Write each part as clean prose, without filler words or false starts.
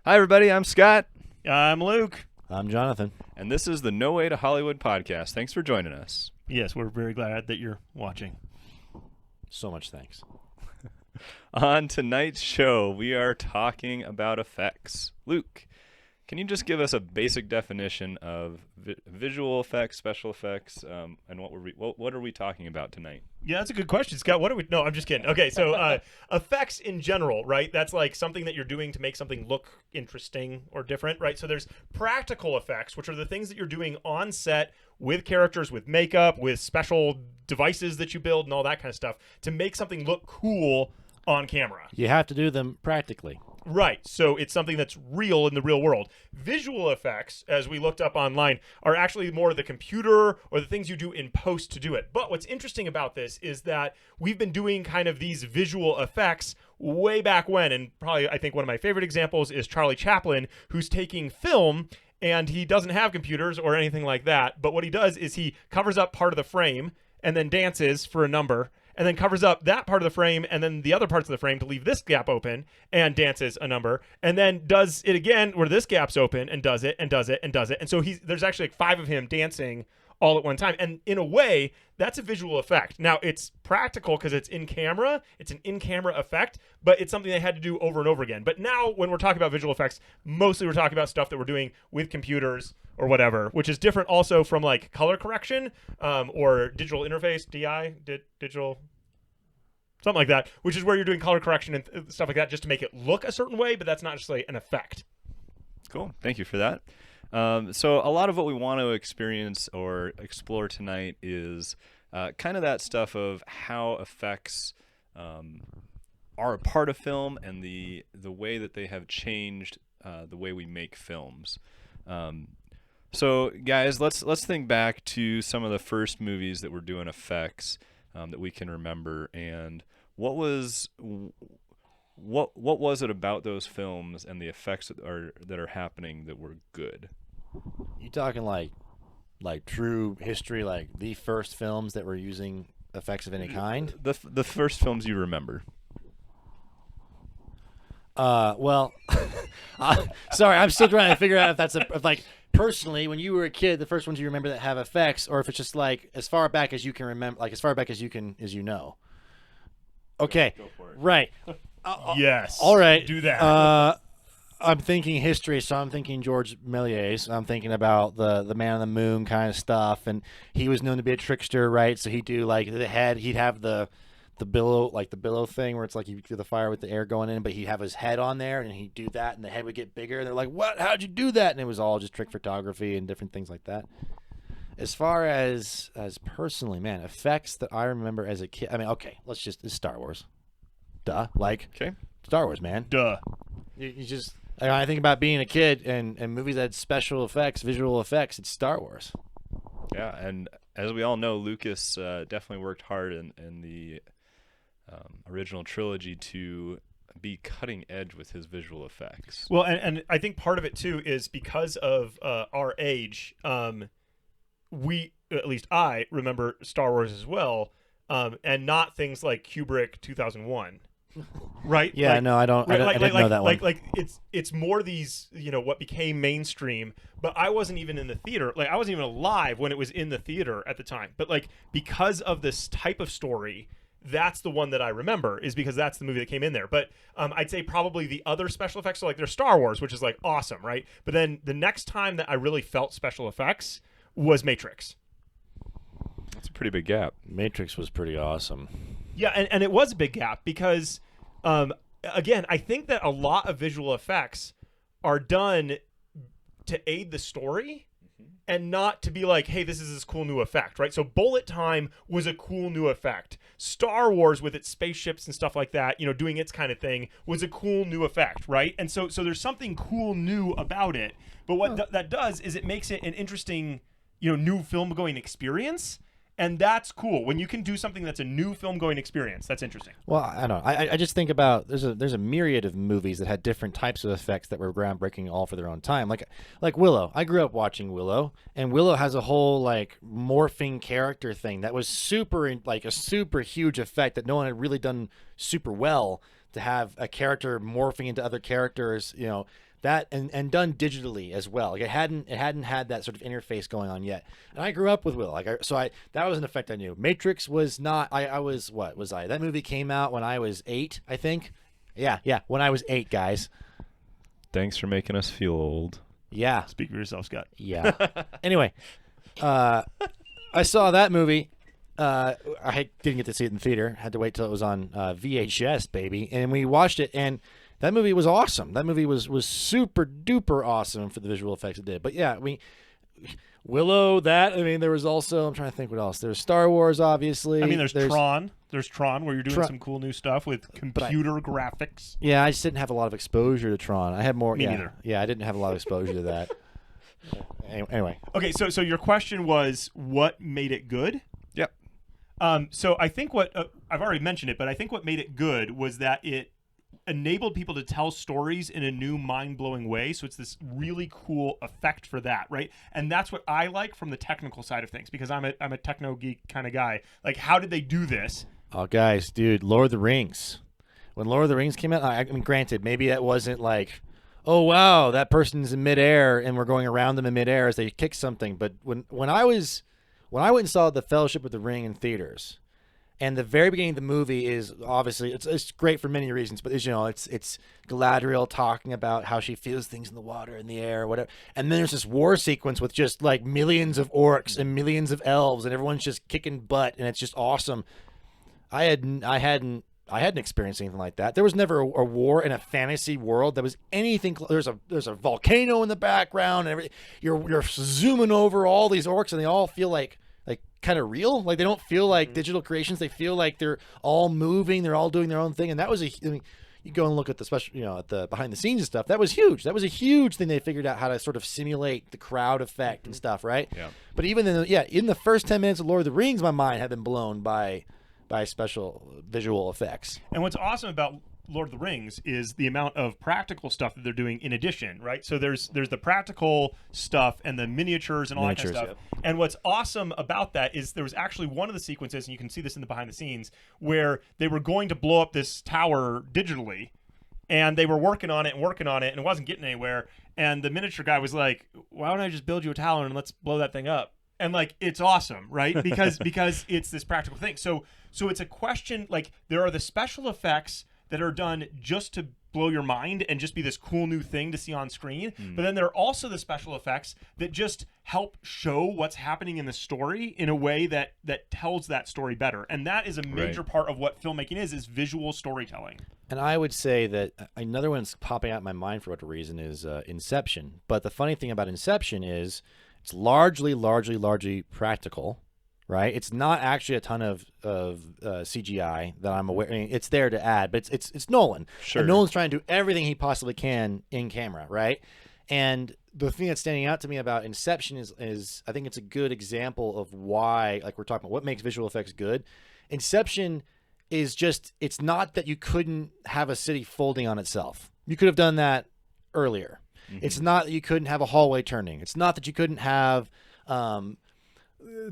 Hi, everybody. I'm Scott. I'm Luke. I'm Jonathan. And this is the No Way to Hollywood podcast. Thanks for joining us. Yes, we're very glad that you're watching. So much thanks. On tonight's show, we are talking about effects. Luke, can you just give us a basic definition of visual effects, special effects, and what are we talking about tonight? Yeah, that's a good question, Scott. What are we? No, I'm just kidding. Okay, so effects in general, right? That's like something that you're doing to make something look interesting or different, right? So there's practical effects, which are the things that you're doing on set with characters, with makeup, with special devices that you build and all that kind of stuff to make something look cool on camera. You have to do them practically. Right. So it's something that's real in the real world. Visual effects, as we looked up online, are actually more the computer or the things you do in post to do it. But what's interesting about this is that we've been doing kind of these visual effects way back when. And probably I think one of my favorite examples is Charlie Chaplin, who's taking film and he doesn't have computers or anything like that. But what he does is he covers up part of the frame and then dances for a number, and then covers up that part of the frame and then the other parts of the frame to leave this gap open and dances a number, and then does it again where this gap's open and does it and does it and does it. And so there's actually like 5 of him dancing all at one time. And in a way, that's a visual effect. Now, it's practical because it's in camera. It's an in-camera effect, but it's something they had to do over and over again. But now when we're talking about visual effects, mostly we're talking about stuff that we're doing with computers or whatever, which is different also from like color correction or digital interface, digital, something like that, which is where you're doing color correction and stuff like that just to make it look a certain way, but that's not just like an effect. Cool. Thank you for that. So a lot of what we want to experience or explore tonight is kind of that stuff of how effects are a part of film and the way that they have changed the way we make films. So guys, let's think back to some of the first movies that were doing effects that we can remember, and what was it about those films and the effects that are happening that were good? You talking like true history, like the first films that were using effects of any kind? The first films you remember. Well, sorry, I'm still trying to figure out if like personally, when you were a kid, the first ones you remember that have effects, or if it's just like as far back as you can remember, like as far back as you know. Okay, Go for it. Right. Yes. All right. Do that. I'm thinking history, so I'm thinking George Melies. I'm thinking about the Man on the Moon kind of stuff, and he was known to be a trickster, right? So he'd do like the head, he'd have the billow, like the billow thing where it's like you do the fire with the air going in, but he'd have his head on there, and he'd do that, and the head would get bigger, and they're like, "What? How'd you do that?" And it was all just trick photography and different things like that. As far as personally, man, effects that I remember as a kid. I mean, okay, it's Star Wars. Duh, like Okay. Star Wars, man. Duh. You just. I think about being a kid and movies that had special effects, visual effects. It's Star Wars. Yeah, and as we all know, Lucas definitely worked hard in the original trilogy to be cutting edge with his visual effects. Well, and I think part of it too is because of our age. We, at least I, remember Star Wars as well, and not things like Kubrick 2001. Right? Yeah, like, no, I don't. Right, I didn't know that one. Like it's more these, what became mainstream. But I wasn't even in the theater. Like I wasn't even alive when it was in the theater at the time. But like because of this type of story, that's the one that I remember, is because that's the movie that came in there. But I'd say probably the other special effects are like there's Star Wars, which is like awesome, right? But then the next time that I really felt special effects was Matrix. That's a pretty big gap. Matrix was pretty awesome. Yeah, and it was a big gap because, again, I think that a lot of visual effects are done to aid the story and not to be like, hey, this is this cool new effect, right? So Bullet Time was a cool new effect. Star Wars with its spaceships and stuff like that, doing its kind of thing was a cool new effect, right? And so there's something cool new about it. But what that does is it makes it an interesting, new film-going experience. And that's cool. When you can do something that's a new film-going experience, that's interesting. Well, I don't know. I just think about there's a myriad of movies that had different types of effects that were groundbreaking all for their own time. Like Willow. I grew up watching Willow, and Willow has a whole like morphing character thing that was like a super huge effect that no one had really done super well, to have a character morphing into other characters, that and done digitally as well. Like it hadn't had that sort of interface going on yet. And I grew up with Will. That was an effect I knew. Matrix was not. I was what was I? That movie came out when I was 8, I think. Yeah, when I was 8, guys. Thanks for making us feel old. Yeah. Speak for yourself, Scott. Yeah. Anyway, I saw that movie. I didn't get to see it in theater. Had to wait till it was on VHS, baby. And we watched it, and that movie was awesome. That movie was super duper awesome for the visual effects it did. But yeah, Willow. There was also. I'm trying to think what else. There's Star Wars, obviously. There's Tron. There's Tron, where you're doing some cool new stuff with computer graphics. Yeah, I just didn't have a lot of exposure to Tron. I had more. Me neither. Yeah, I didn't have a lot of exposure to that. Anyway. Okay, so your question was what made it good? Yep. So I think what I've already mentioned it, but I think what made it good was that it enabled people to tell stories in a new mind-blowing way. So it's this really cool effect for that, right? And that's what I like from the technical side of things, because I'm a techno geek kind of guy. Like, how did they do this? Oh, guys, dude, Lord of the Rings. When Lord of the Rings came out, I mean, granted, maybe that wasn't like, oh wow, that person's in midair and we're going around them in midair as they kick something. But when I went and saw The Fellowship of the Ring in theaters, and the very beginning of the movie is obviously it's great for many reasons, but it's Galadriel talking about how she feels things in the water, in the air, whatever. And then there's this war sequence with just like millions of orcs and millions of elves, and everyone's just kicking butt, and it's just awesome. I hadn't experienced anything like that. There was never a war in a fantasy world that was anything. There's a volcano in the background, and everything. You're zooming over all these orcs, and they all feel like kind of real. Like they don't feel like digital creations. They feel like they're all moving. They're all doing their own thing. And that was you go and look at the special, at the behind the scenes and stuff. That was huge. That was a huge thing. They figured out how to sort of simulate the crowd effect and stuff, right? Yeah. But even in the first 10 minutes of Lord of the Rings, my mind had been blown by special visual effects. And what's awesome about Lord of the Rings is the amount of practical stuff that they're doing in addition, right? So there's the practical stuff and the miniatures and all that kind of stuff. Yep. And what's awesome about that is there was actually one of the sequences, and you can see this in the behind the scenes, where they were going to blow up this tower digitally, and they were working on it, and it wasn't getting anywhere. And the miniature guy was like, why don't I just build you a tower and let's blow that thing up? And like, it's awesome, right? Because it's this practical thing. So it's a question, like, there are the special effects that are done just to blow your mind and just be this cool new thing to see on screen. But then there are also the special effects that just help show what's happening in the story in a way that tells that story better. And that is a major part of what filmmaking is visual storytelling. And I would say that another one that's popping out in my mind for whatever reason is Inception. But the funny thing about Inception is it's largely practical. Right, it's not actually a ton of CGI that I'm aware. I mean, it's there to add, but it's Nolan. Sure. And Nolan's trying to do everything he possibly can in camera, right? And the thing that's standing out to me about Inception is I think it's a good example of why, like we're talking about, what makes visual effects good. Inception is just, it's not that you couldn't have a city folding on itself. You could have done that earlier. Mm-hmm. It's not that you couldn't have a hallway turning. It's not that you couldn't have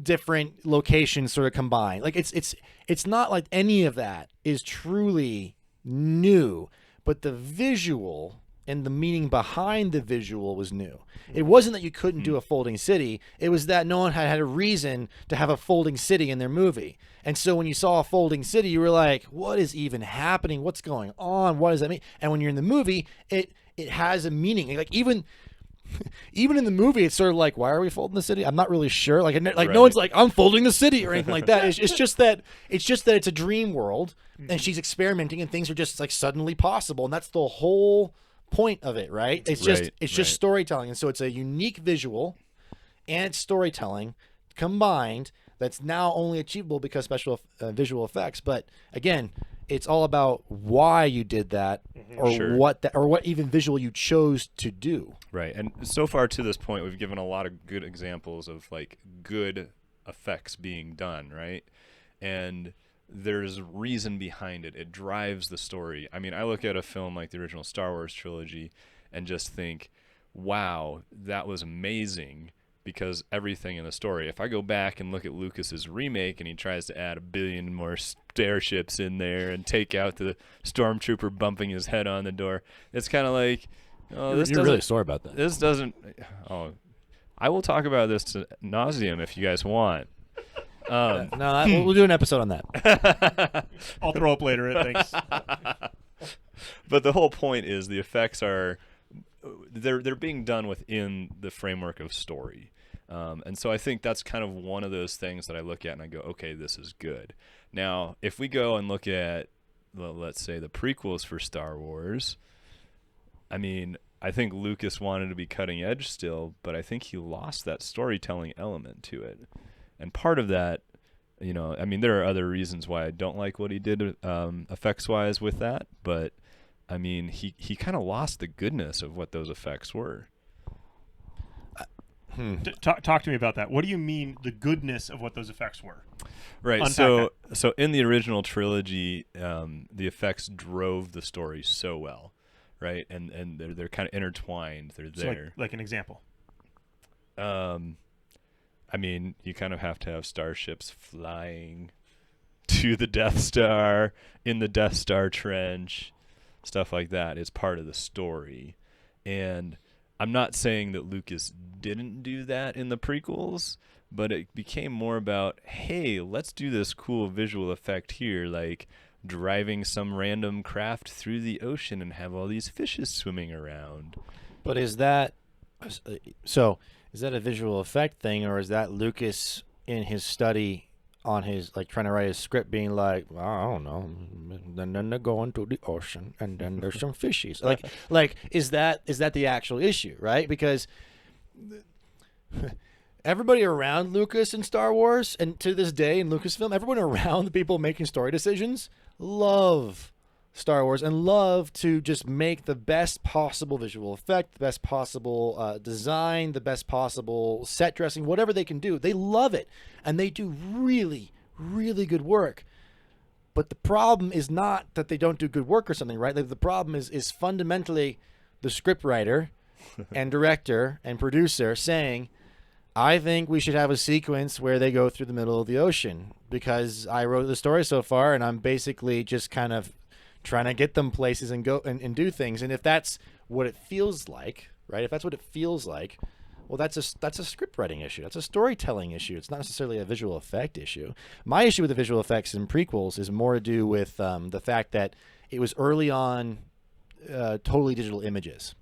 different locations sort of combined. Like it's not like any of that is truly new, but the visual and the meaning behind the visual was new. It wasn't that you couldn't do a folding city. It was that no one had a reason to have a folding city in their movie. And so when you saw a folding city, you were like, what is even happening? What's going on? What does that mean? And when you're in the movie, it has a meaning. Like even in the movie, it's sort of like, why are we folding the city? I'm not really sure. Like no one's like, I'm folding the city or anything like that. It's just that it's a dream world, and she's experimenting, and things are just like suddenly possible, and that's the whole point of it, right? It's just storytelling, and so it's a unique visual and it's storytelling combined that's now only achievable because special visual effects. But again, it's all about why you did that, or what even visual you chose to do. Right. And so far to this point, we've given a lot of good examples of like good effects being done, right? And there's reason behind it. It drives the story. I mean, I look at a film like the original Star Wars trilogy and just think, wow, that was amazing, because everything in the story. If I go back and look at Lucas's remake and he tries to add 1 billion more starships in there and take out the stormtrooper bumping his head on the door, it's kind of like, Oh, this You're really sore about that. This doesn't. Oh, I will talk about this to nauseam if you guys want. No, we'll do an episode on that. I'll throw up later at things. But the whole point is the effects are they're being done within the framework of story. And so I think that's kind of one of those things that I look at and I go, okay, this is good. Now, if we go and look at, let's say, the prequels for Star Wars, I mean, I think Lucas wanted to be cutting edge still, but I think he lost that storytelling element to it. And part of that, you know, I mean, there are other reasons why I don't like what he did effects-wise with that, but, I mean, he kind of lost the goodness of what those effects were. Talk to me about that. What do you mean the goodness of what those effects were? Right. Unpack So in the original trilogy, the effects drove the story so well, right? And they're kind of intertwined. They're So there. like an example. I mean, you kind of have to have starships flying to the Death Star in the Death Star trench, stuff like that is part of the story. And I'm not saying that Lucas didn't do that in the prequels, but it became more about, hey, let's do this cool visual effect here, like driving some random craft through the ocean and have all these fishes swimming around. But is that so? Is that a visual effect thing, or is that Lucas in his study on his, like, trying to write his script, being like, well, I don't know, then they're going to the ocean, and then there's some fishies. Like, is that the actual issue, right? Because everybody around Lucas in Star Wars, and to this day in Lucasfilm, everyone around the people making story decisions love Star Wars and love to just make the best possible visual effect, the best possible design, the best possible set dressing, whatever they can do. They love it, and they do really, really good work. But the problem is not that they don't do good work or something, right? Like, the problem is fundamentally the scriptwriter and director and producer saying, I think we should have a sequence where they go through the middle of the ocean because I wrote the story so far, and I'm basically just kind of trying to get them places and go and do things. And if that's what it feels like, right? If that's what it feels like, well, that's a script writing issue. That's a storytelling issue. It's not necessarily a visual effect issue. My issue with the visual effects in prequels is more to do with the fact that it was early on totally digital images,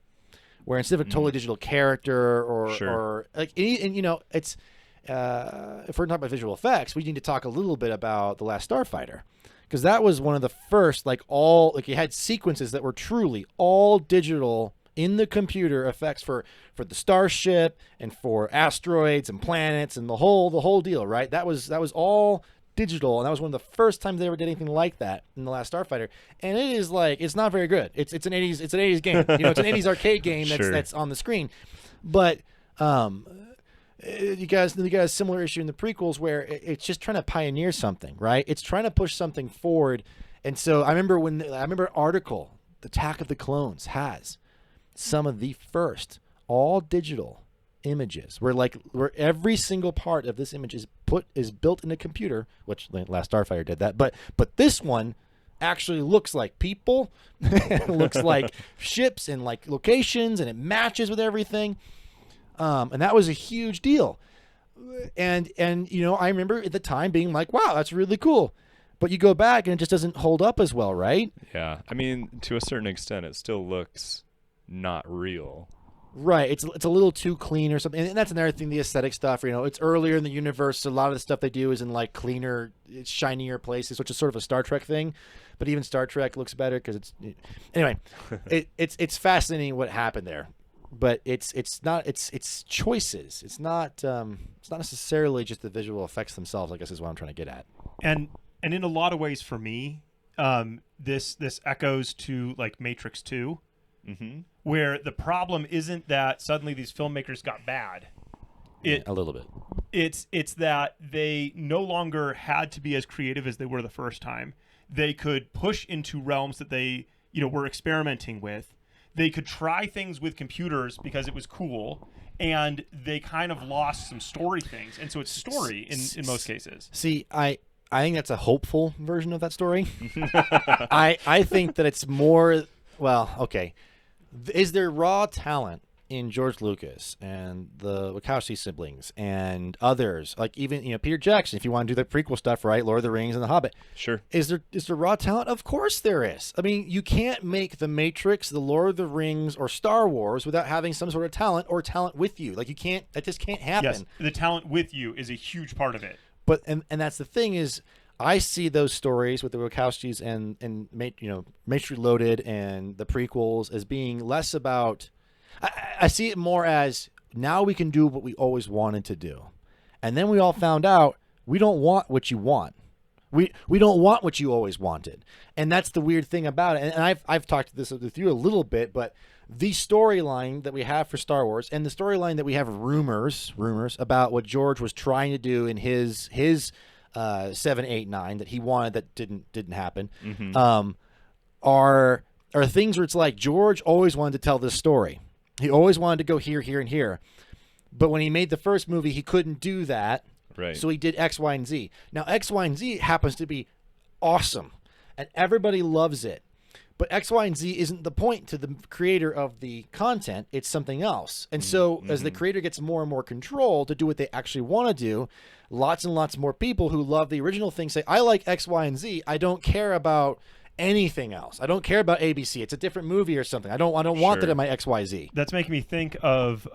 where instead of a totally digital character or like, and you know, it's if we're talking about visual effects, we need to talk a little bit about The Last Starfighter. Because that was one of the first, you had sequences that were truly all digital in the computer effects for the starship and for asteroids and planets and the whole deal, right? That was all digital, and that was one of the first times they ever did anything like that in The Last Starfighter. And it is it's not very good. It's an 80s game. You know, it's an 80s arcade game that's on the screen. But you guys got a similar issue in the prequels where it's just trying to pioneer something, right? It's trying to push something forward. And so I remember Article, The Attack of the Clones, has some of the first all digital images where every single part of this image is built in a computer, which Last Starfighter did that, but this one actually looks like people, it looks like ships and like locations, and it matches with everything. And that was a huge deal. And you know, I remember at the time being like, wow, that's really cool. But you go back and it just doesn't hold up as well, right? Yeah. I mean, to a certain extent, it still looks not real. Right. It's a little too clean or something. And that's another thing, the aesthetic stuff, you know, it's earlier in the universe. So a lot of the stuff they do is in like cleaner, shinier places, which is sort of a Star Trek thing. But even Star Trek looks better because anyway, it's fascinating what happened there. But it's choices. It's not necessarily just the visual effects themselves, I guess, is what I'm trying to get at. And in a lot of ways, for me, this echoes to like Matrix 2, where the problem isn't that suddenly these filmmakers got bad. A little bit. It's that they no longer had to be as creative as they were the first time. They could push into realms that they were experimenting with. They could try things with computers because it was cool, and they kind of lost some story things. And so it's story in most cases. See, I think that's a hopeful version of that story. I think that it's more, well, okay. Is there raw talent in George Lucas and the Wachowski siblings and others, like even Peter Jackson, if you want to do the prequel stuff, right? Lord of the Rings and The Hobbit. Sure. Is there raw talent? Of course there is. I mean, you can't make The Matrix, The Lord of the Rings, or Star Wars without having some sort of talent or talent with you. Like you can't. That just can't happen. Yes, the talent with you is a huge part of it. But and that's the thing is, I see those stories with the Wachowskis and Matrix Reloaded and the prequels as being less about. I see it more as now we can do what we always wanted to do, and then we all found out we don't want what you want. We don't want what you always wanted, and that's the weird thing about it. And I've talked this with you a little bit, but the storyline that we have for Star Wars and the storyline that we have rumors about what George was trying to do in his 7, 8, 9 that he wanted that didn't happen, are things where it's like George always wanted to tell this story. He always wanted to go here, here, and here. But when he made the first movie, he couldn't do that. Right. So he did X, Y, and Z. Now, X, Y, and Z happens to be awesome, and everybody loves it. But X, Y, and Z isn't the point to the creator of the content. It's something else. And so as the creator gets more and more control to do what they actually want to do, lots and lots more people who love the original thing say, I like X, Y, and Z. I don't care about anything else. I don't care about ABC. It's a different movie or something. I don't want that in my XYZ. That's making me think of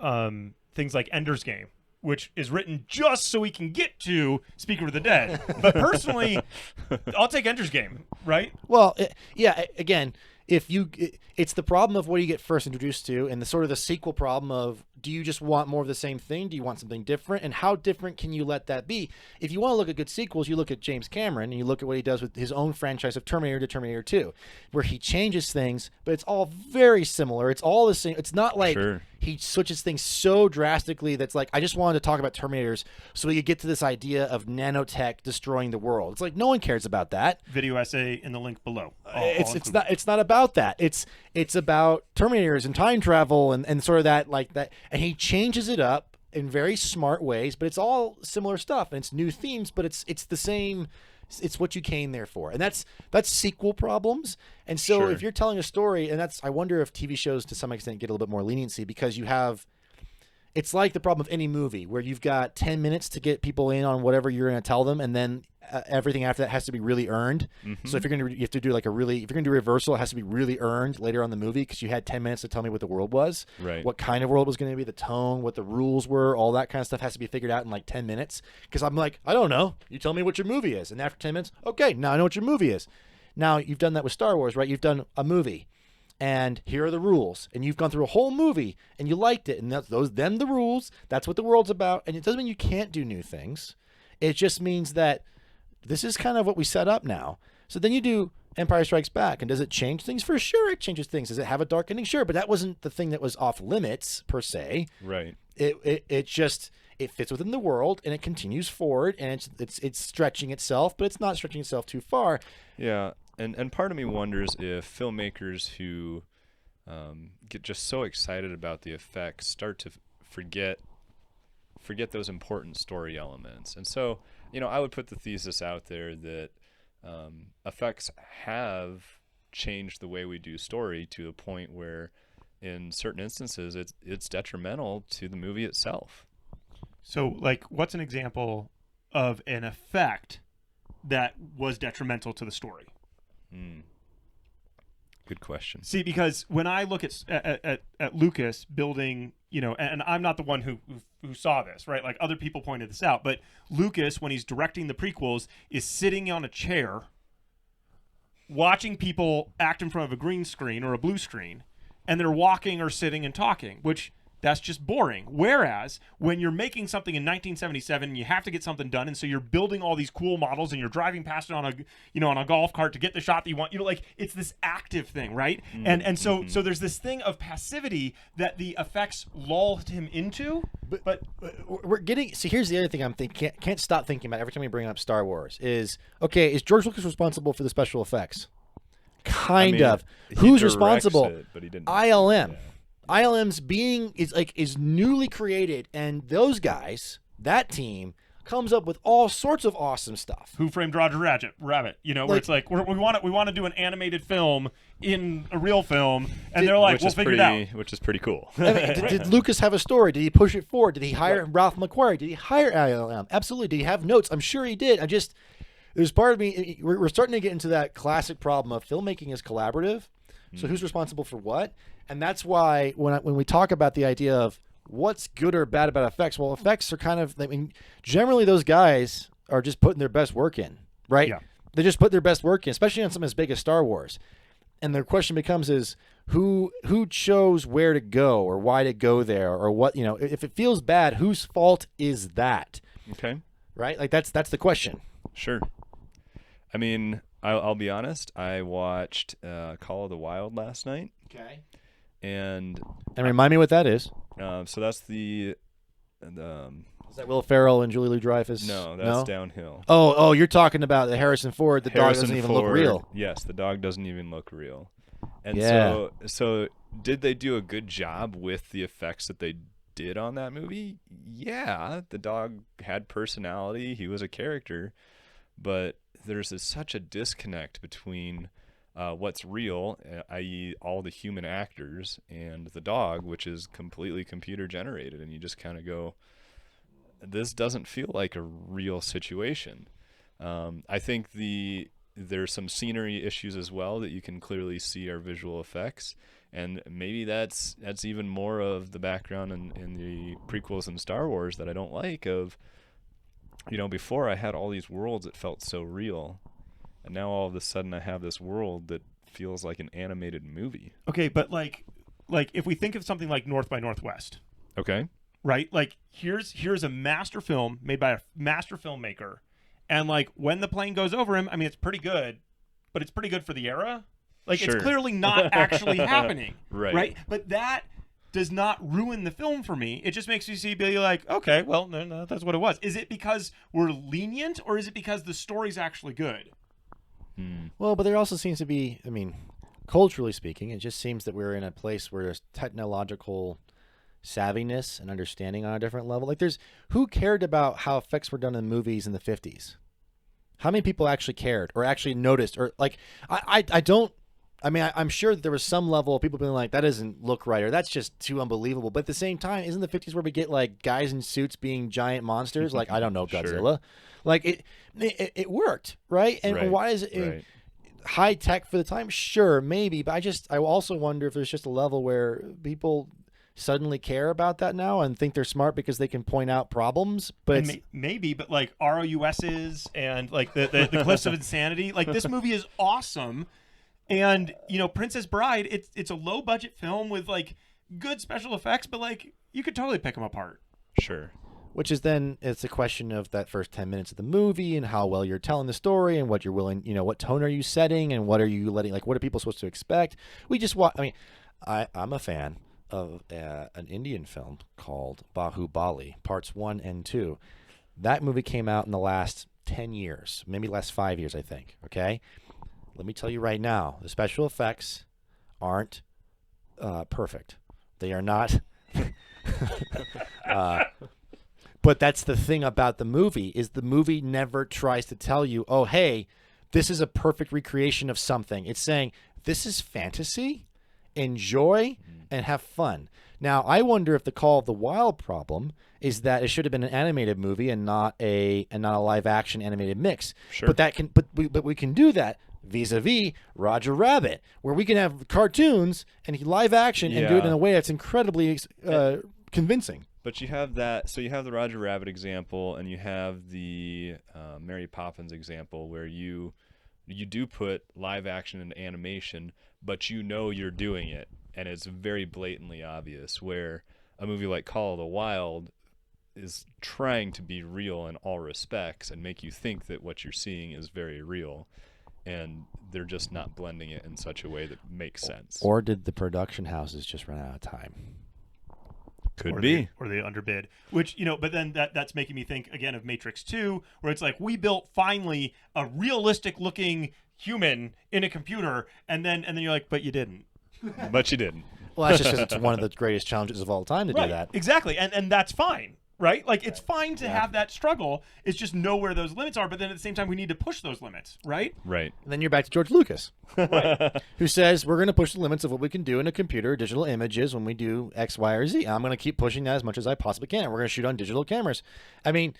things like Ender's Game, which is written just so we can get to Speaker of the Dead. But personally, I'll take Ender's Game, right? Well, again, it's the problem of what do you get first introduced to, and the sort of the sequel problem of do you just want more of the same thing? Do you want something different? And how different can you let that be? If you want to look at good sequels, you look at James Cameron and you look at what he does with his own franchise of Terminator to Terminator 2, where he changes things, but it's all very similar. It's all the same. It's not like he switches things so drastically that's like, I just wanted to talk about Terminators so we could get to this idea of nanotech destroying the world. It's like no one cares about that. Video essay in the link below. It's not about that. It's about Terminators and time travel and sort of that like that. And he changes it up in very smart ways, but it's all similar stuff and it's new themes, but it's the same. It's what you came there for, and that's sequel problems. And so if you're telling a story, and I wonder if TV shows to some extent get a little bit more leniency because you have. It's like the problem of any movie where you've got 10 minutes to get people in on whatever you're going to tell them, and then everything after that has to be really earned. So if you're going to, you have to do like if you're going to do reversal, it has to be really earned later on in the movie because you had 10 minutes to tell me what the world was, what kind of world was going to be, the tone, what the rules were, all that kind of stuff has to be figured out in like 10 minutes. Because I'm like, I don't know. You tell me what your movie is, and after 10 minutes, okay, now I know what your movie is. Now you've done that with Star Wars, right? You've done a movie. And here are the rules, and you've gone through a whole movie, and you liked it, and them the rules. That's what the world's about, and it doesn't mean you can't do new things. It just means that this is kind of what we set up now. So then you do Empire Strikes Back, and does it change things? For sure, it changes things. Does it have a dark ending? Sure, but that wasn't the thing that was off limits per se. Right. It just fits within the world, and it continues forward, and it's stretching itself, but it's not stretching itself too far. Yeah. And part of me wonders if filmmakers who get just so excited about the effects start to forget those important story elements. And so, I would put the thesis out there that effects have changed the way we do story to a point where, in certain instances, it's detrimental to the movie itself. So, like, what's an example of an effect that was detrimental to the story? Good question. See, because when I look at Lucas building, and I'm not the one who saw this, right? Like other people pointed this out, but Lucas, when he's directing the prequels, is sitting on a chair, watching people act in front of a green screen or a blue screen, and they're walking or sitting and talking, which that's just boring. Whereas when you're making something in 1977, you have to get something done, and so you're building all these cool models, and you're driving past it on a golf cart to get the shot that you want. Like it's this active thing, right? So there's this thing of passivity that the effects lulled him into. But we're getting. See, here's the other thing I'm thinking. Can't stop thinking about every time we bring up Star Wars. Is George Lucas responsible for the special effects? Kind of. Who's responsible? It, but he didn't. ILM. Yeah. ILM's is newly created, and those guys, that team, comes up with all sorts of awesome stuff. Who Framed Roger Rabbit? You know, where it's like we want to do an animated film in a real film, and they're like, we'll figure it out. Which is pretty cool. I mean, did Lucas have a story? Did he push it forward? Did he hire Ralph McQuarrie? Did he hire ILM? Absolutely. Did he have notes? I'm sure he did. There's part of me, we're starting to get into that classic problem of filmmaking is collaborative. So who's responsible for what? And that's why when we talk about the idea of what's good or bad about effects, well, effects are kind of, I mean, generally those guys are just putting their best work in, right? Yeah. They just put their best work in, especially on something as big as Star Wars. And the question becomes is who chose where to go or why to go there or what, you know, if it feels bad, whose fault is that? Okay. Right? Like that's the question. Sure. I mean, I'll be honest. I watched Call of the Wild last night. Okay. And remind me what that is. So that's the Is that Will Ferrell and Julie Louis-Dreyfus? no, that's Downhill. Oh, you're talking about the Harrison Ford. The dog doesn't even look real. Yes, the dog doesn't even look real. And Yeah. so did they do a good job with the effects that they did on that movie? Yeah, the dog had personality. He was a character, but there's such a disconnect between what's real, i.e. all the human actors, and the dog, which is completely computer generated, and you just kind of go, this doesn't feel like a real situation. I think there's some scenery issues as well that you can clearly see are visual effects, and maybe that's even more of the background in the prequels and Star Wars that I don't like. Of, you know, before I had all these worlds that felt so real, and now all of a sudden I have this world that feels like an animated movie. Okay, but like if we think of something like North by Northwest, Okay. right? Like here's a master film made by a master filmmaker, and like when the plane goes over him, I mean, it's pretty good, but it's pretty good for the era. Like Sure. it's clearly not actually happening, Right. But that does not ruin the film for me. It just makes you be like, okay, well, no, that's what it was. Is it because we're lenient, or is it because the story's actually good? Well, but there also seems to be, I mean, culturally speaking, it just seems that we're in a place where there's technological savviness and understanding on a different level. Like who cared about how effects were done in movies in the 50s? How many people actually cared or actually noticed? Or like, I'm sure that there was some level of people being like, that doesn't look right, or that's just too unbelievable. But at the same time, isn't the 50s where we get like guys in suits being giant monsters? Like, I don't know, Godzilla. Sure. Like it worked, right? And Right, why is it right. high tech for the time? Sure, maybe. But I also wonder if there's just a level where people suddenly care about that now and think they're smart because they can point out problems. But And maybe, but like ROUSs and like the Cliffs of Insanity, like this movie is awesome. And you know, Princess Bride, it's a low budget film with like good special effects, but like you could totally pick them apart. Sure. which is then it's a question of that first 10 minutes of the movie and how well you're telling the story and what you're willing, you know, what tone are you setting and what are you letting, like, what are people supposed to expect? We just watch. I mean, I'm a fan of an Indian film called Bahubali, parts 1 and 2. That movie came out in the last 10 years, maybe last 5 years, I think. Okay. Let me tell you right now, the special effects aren't perfect. They are not. But that's the thing about the movie is the movie never tries to tell you, oh, hey, this is a perfect recreation of something. It's saying this is fantasy, enjoy, and have fun. Now, I wonder if the Call of the Wild problem is that it should have been an animated movie and not a live action animated mix. Sure. But we can do that vis-a-vis Roger Rabbit, where we can have cartoons and live action and do it in a way that's incredibly convincing. But you have that, so you have the Roger Rabbit example, and you have the Mary Poppins example, where you do put live action and animation, but you know you're doing it, and it's very blatantly obvious. Where a movie like Call of the Wild is trying to be real in all respects and make you think that what you're seeing is very real, and they're just not blending it in such a way that makes sense. Or did the production houses just run out of time? Could be. Or they underbid, which, you know, but then that's making me think again of Matrix 2, where it's like we built finally a realistic looking human in a computer, and then you're like, but you didn't. But you didn't. Well, that's just because it's one of the greatest challenges of all time to do that. Exactly, and that's fine. right? Like it's fine to have that struggle. It's just know where those limits are. But then at the same time, we need to push those limits, right? Right. And then you're back to George Lucas, who says we're going to push the limits of what we can do in a computer, digital images when we do X, Y, or Z. I'm going to keep pushing that as much as I possibly can. We're going to shoot on digital cameras. I mean,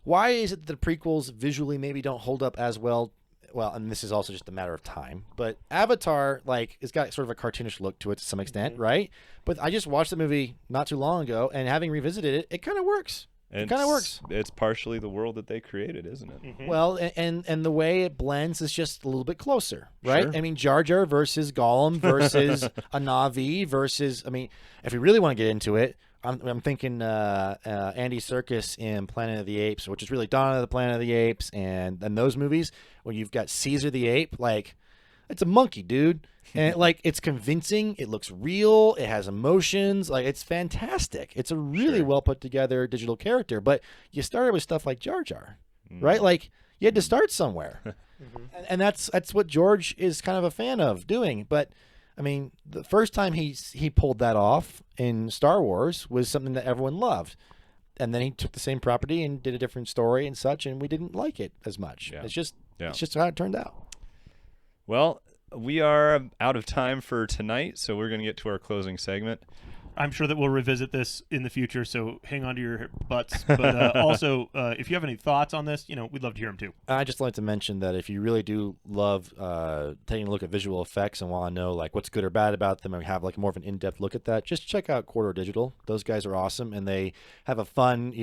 why is it that the prequels visually maybe don't hold up as well? Well, and this is also just a matter of time, but Avatar, like, it's got sort of a cartoonish look to it to some extent, right? But I just watched the movie not too long ago, and having revisited it, it kind of works. It kind of works. It's partially the world that they created, isn't it? Mm-hmm. Well, and the way it blends is just a little bit closer, right? Sure. I mean, Jar Jar versus Gollum versus a Na'vi versus, I mean, if we really want to get into it, I'm thinking Andy Serkis in Planet of the Apes, which is really Dawn of the Planet of the Apes, and those movies where you've got Caesar the ape, like, it's a monkey, dude. And like, it's convincing, it looks real, it has emotions, like, it's fantastic. It's a really well put together digital character. But you started with stuff like Jar Jar, right? Like, you had to start somewhere. And that's what George is kind of a fan of doing. But I mean, the first time he pulled that off in Star Wars was something that everyone loved. And then he took the same property and did a different story and such, and we didn't like it as much. Yeah. It's just how it turned out. Well, we are out of time for tonight, so we're going to get to our closing segment. I'm sure that we'll revisit this in the future, so hang on to your butts. But also, if you have any thoughts on this, we'd love to hear them too. I just like to mention that if you really do love taking a look at visual effects and want to know like what's good or bad about them and have like more of an in-depth look at that, just check out Corridor Digital. Those guys are awesome, and they have a fun,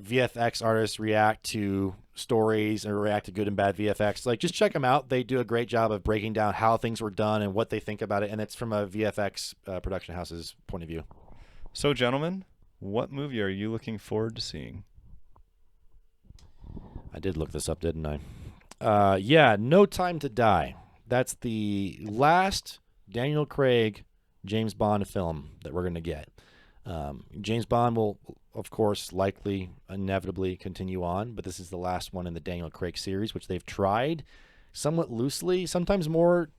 VFX artists react to stories or react to good and bad VFX. Like, just check them out. They do a great job of breaking down how things were done and what they think about it, and it's from a VFX production house's point of view. So, gentlemen, what movie are you looking forward to seeing? I did look this up, didn't I? Yeah, No Time to Die. That's the last Daniel Craig James Bond film that we're going to get. James Bond will, of course, likely, inevitably continue on, but this is the last one in the Daniel Craig series, which they've tried somewhat loosely, sometimes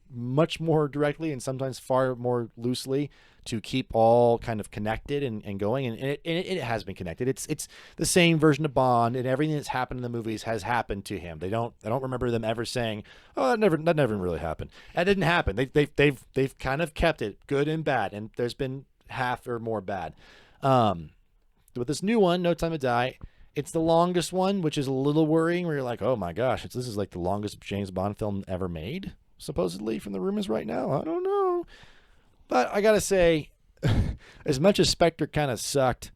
much more directly, and sometimes far more loosely to keep all kind of connected and going, and it has been connected. It's the same version of Bond, and everything that's happened in the movies has happened to him. I don't remember them ever saying, "Oh, that never really happened." That didn't happen. They've kind of kept it good and bad, and there's been half or more bad. With this new one, No Time to Die, it's the longest one, which is a little worrying, where you're like, oh my gosh, this is like the longest James Bond film ever made, supposedly, from the rumors right now. I don't know. But I gotta say, as much as Spectre kind of sucked,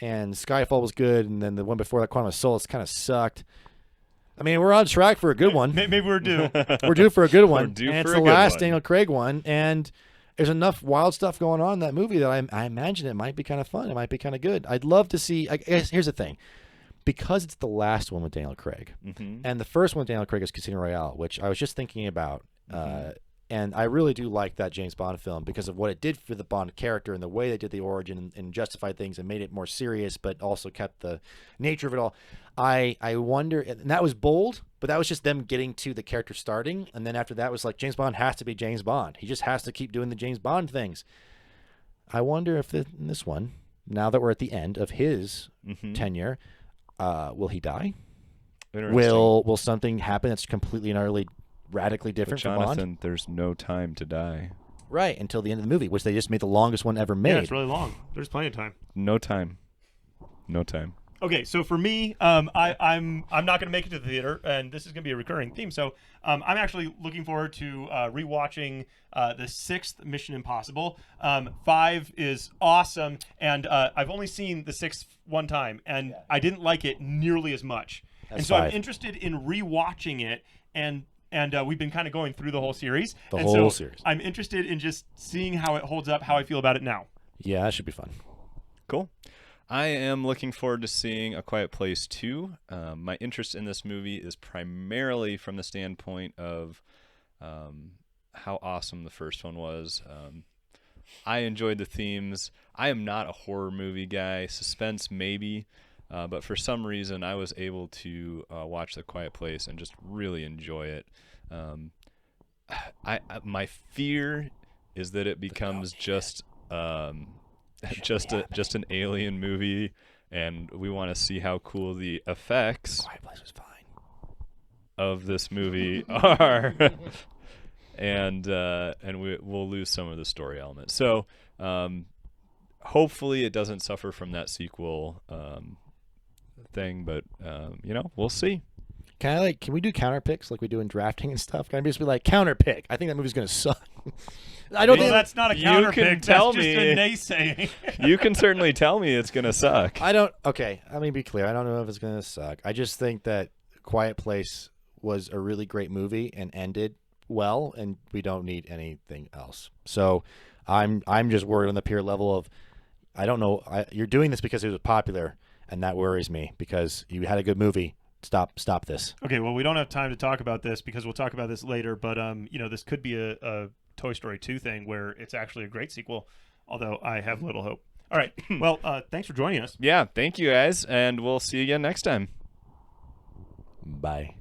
and Skyfall was good, and then the one before that, Quantum of Solace, kind of sucked, I mean, we're on track for a good one. Maybe we're due. We're due for a good one. We're due and for it's a the good last one. Daniel Craig one, and there's enough wild stuff going on in that movie that I imagine it might be kind of fun. It might be kind of good. I'd love to see. I guess here's the thing. Because it's the last one with Daniel Craig, and the first one with Daniel Craig is Casino Royale, which I was just thinking about, and I really do like that James Bond film because of what it did for the Bond character and the way they did the origin and justified things and made it more serious, but also kept the nature of it all. I wonder, and that was bold, but that was just them getting to the character starting, and then after that was like, James Bond has to be James Bond. He just has to keep doing the James Bond things. I wonder if in this one, now that we're at the end of his tenure, will he die? Will something happen that's completely and utterly radically different from Bond? Jonathan, there's no time to die. Right, until the end of the movie, which they just made the longest one ever made. Yeah, it's really long. There's plenty of time. No time. No time. Okay, so for me, I'm not going to make it to the theater, and this is going to be a recurring theme. So I'm actually looking forward to rewatching the 6th Mission Impossible. 5 is awesome, and I've only seen the 6th one time, and I didn't like it nearly as much. That's and so 5. I'm interested in rewatching it, and we've been kind of going through the whole series. The whole series. I'm interested in just seeing how it holds up, how I feel about it now. Yeah, that should be fun. Cool. I am looking forward to seeing A Quiet Place 2. My interest in this movie is primarily from the standpoint of how awesome the first one was. I enjoyed the themes. I am not a horror movie guy. Suspense, maybe. But for some reason, I was able to watch The Quiet Place and just really enjoy it. My fear is that it becomes just... just an alien movie, and we want to see how cool the effects Quiet Place was fine. of this movie are. And we'll lose some of the story elements. So hopefully it doesn't suffer from that sequel thing, but we'll see. Can we do counter picks like we do in drafting and stuff? Can I just be like counter pick? I think that movie's gonna suck. I don't Well, think that's not a You counter can pick. tell That's just me. a naysaying. You can certainly tell me it's gonna suck. I don't. Okay, let me be clear. I don't know if it's gonna suck. I just think that Quiet Place was a really great movie and ended well, and we don't need anything else. So, I'm just worried on the pure level of, I don't know. You're doing this because it was popular, and that worries me because you had a good movie. Stop this. Okay, well, we don't have time to talk about this because we'll talk about this later. But this could be a Toy Story 2 thing where it's actually a great sequel. Although I have little hope. All right. Well, thanks for joining us. Yeah, thank you guys, and we'll see you again next time. Bye.